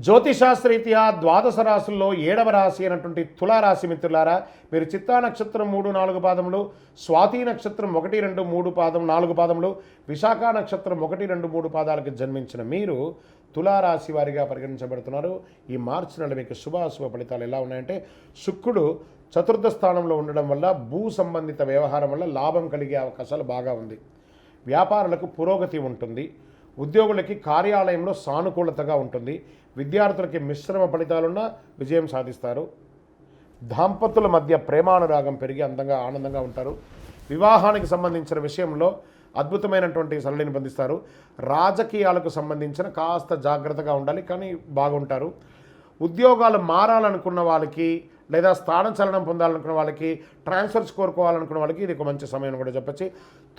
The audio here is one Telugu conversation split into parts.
జ్యోతిషాస్త్రరీత్యా ద్వాదశ రాశుల్లో 7వ రాశి అయినటువంటి తులారాశి మిత్రులారా, మీరు చిత్తా నక్షత్రం 3, 4 పాదములు, స్వాతి నక్షత్రం 1, 2, 3 పాదం 4 పాదములు, విశాఖ నక్షత్రం 1, 2, 3 పాదాలకు జన్మించిన మీరు తులారాశి వారిగా పరిగణించబడుతున్నారు. ఈ మార్చి నెల మీకు శుభాశుభ ఫలితాలు ఎలా ఉన్నాయంటే, శుక్రుడు చతుర్థ స్థానంలో ఉండడం వల్ల భూ సంబంధిత వ్యవహారం వల్ల లాభం కలిగే అవకాశాలు బాగా ఉంది. వ్యాపారులకు పురోగతి ఉంటుంది. ఉద్యోగులకి కార్యాలయంలో సానుకూలతగా ఉంటుంది. విద్యార్థులకి మిశ్రమ ఫలితాలున్న విజయం సాధిస్తారు. దాంపతుల మధ్య ప్రేమానురాగం పెరిగి ఆనందంగా ఉంటారు. వివాహానికి సంబంధించిన విషయంలో అద్భుతమైనటువంటి సరళిని పొందిస్తారు. రాజకీయాలకు సంబంధించిన కాస్త జాగ్రత్తగా ఉండాలి, కానీ బాగుంటారు. ఉద్యోగాలు మారాలనుకున్న వాళ్ళకి, లేదా స్థానచలనం పొందాలనుకున్న వాళ్ళకి, ట్రాన్స్ఫర్స్ కోరుకోవాలనుకున్న వాళ్ళకి ఇది ఒక మంచి సమయం కూడా చెప్పచ్చు.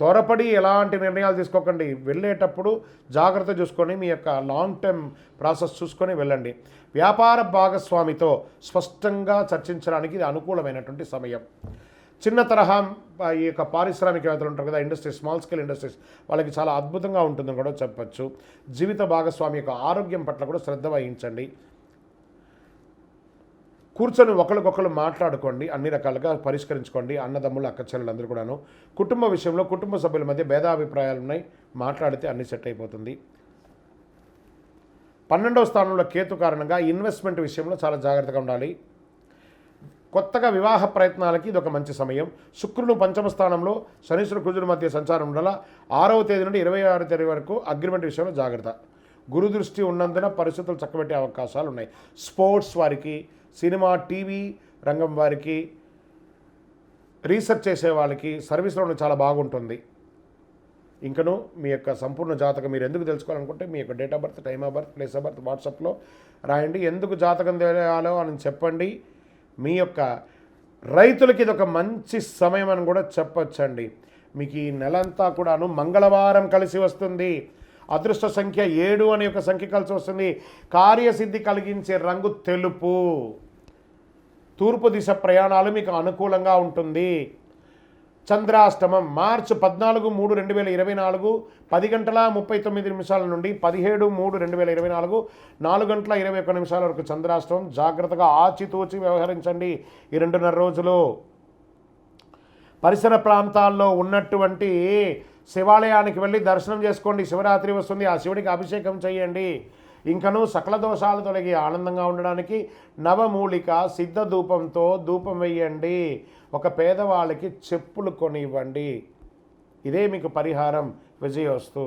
త్వరపడి ఎలాంటి నిర్ణయాలు తీసుకోకండి. వెళ్ళేటప్పుడు జాగ్రత్త చూసుకొని మీ యొక్క లాంగ్ టర్మ్ ప్రాసెస్ చూసుకొని వెళ్ళండి. వ్యాపార భాగస్వామితో స్పష్టంగా చర్చించడానికి ఇది అనుకూలమైనటువంటి సమయం. చిన్న తరహా ఈ యొక్క పారిశ్రామికవేత్తలు ఉంటారు కదా, ఇండస్ట్రీస్, స్మాల్ స్కేల్ ఇండస్ట్రీస్, వాళ్ళకి చాలా అద్భుతంగా ఉంటుందని కూడా చెప్పచ్చు. జీవిత భాగస్వామి యొక్క ఆరోగ్యం పట్ల కూడా శ్రద్ధ వహించండి. కూర్చొని ఒకరికొకరు మాట్లాడుకోండి, అన్ని రకాలుగా పరిష్కరించుకోండి. అన్నదమ్ములు, అక్క చెల్లెలందరూ కూడాను. కుటుంబ విషయంలో కుటుంబ సభ్యుల మధ్య భేదాభిప్రాయాలు ఉన్నాయి, మాట్లాడితే అన్ని సెట్ అయిపోతుంది. 12వ స్థానంలో కేతు కారణంగా ఇన్వెస్ట్మెంట్ విషయంలో చాలా జాగ్రత్తగా ఉండాలి. కొత్తగా వివాహ ప్రయత్నాలకి ఇది ఒక మంచి సమయం. శుక్రుడు 5వ స్థానంలో శనీశ్వర కుజుల మధ్య సంచారం ఉండాల. 6వ తేదీ నుండి 26వ తేదీ వరకు అగ్రిమెంట్ విషయంలో జాగ్రత్త. గురు దృష్టి ఉన్నందున పరిస్థితులు చక్కబెట్టే అవకాశాలు ఉన్నాయి. స్పోర్ట్స్ వారికి, సినిమా, టీవీ రంగం వారికి, రీసెర్చ్ చేసే వాళ్ళకి సర్వీస్లో చాలా బాగుంటుంది. ఇంకను మీ యొక్క సంపూర్ణ జాతకం మీరు ఎందుకు తెలుసుకోవాలనుకుంటే మీ యొక్క date of birth, time of birth, place of birth వాట్సాప్లో రాయండి. ఎందుకు జాతకం తెలియాలో అని చెప్పండి. మీ యొక్క రైతులకి ఇది ఒక మంచి సమయం అని కూడా చెప్పచ్చండి. మీకు ఈ నెలంతా కూడాను మంగళవారం కలిసి వస్తుంది. అదృష్ట సంఖ్య 7 అనే ఒక సంఖ్య కలిసి వస్తుంది. కార్యసిద్ధి కలిగించే రంగు తెలుపు. తూర్పు దిశ ప్రయాణాలు మీకు అనుకూలంగా ఉంటుంది. చంద్రాష్టమం మార్చి 14/3/2024 10:39 నుండి 17/3/2024 4:21 వరకు చంద్రాష్టమం. జాగ్రత్తగా ఆచితూచి వ్యవహరించండి ఈ 2.5 రోజులు. పరిసర ప్రాంతాల్లో ఉన్నటువంటి శివాలయానికి వెళ్ళి దర్శనం చేసుకోండి. శివరాత్రి వస్తుంది, ఆ శివుడికి అభిషేకం చేయండి. ఇంకనూ సకల దోషాలు తొలగి ఆనందంగా ఉండడానికి నవమూలిక సిద్ధ ధూపంతో ధూపం వేయండి. ఒక పేదవాళ్ళకి చెప్పులు కొనివ్వండి. ఇదే మీకు పరిహారం. విజయోస్తు.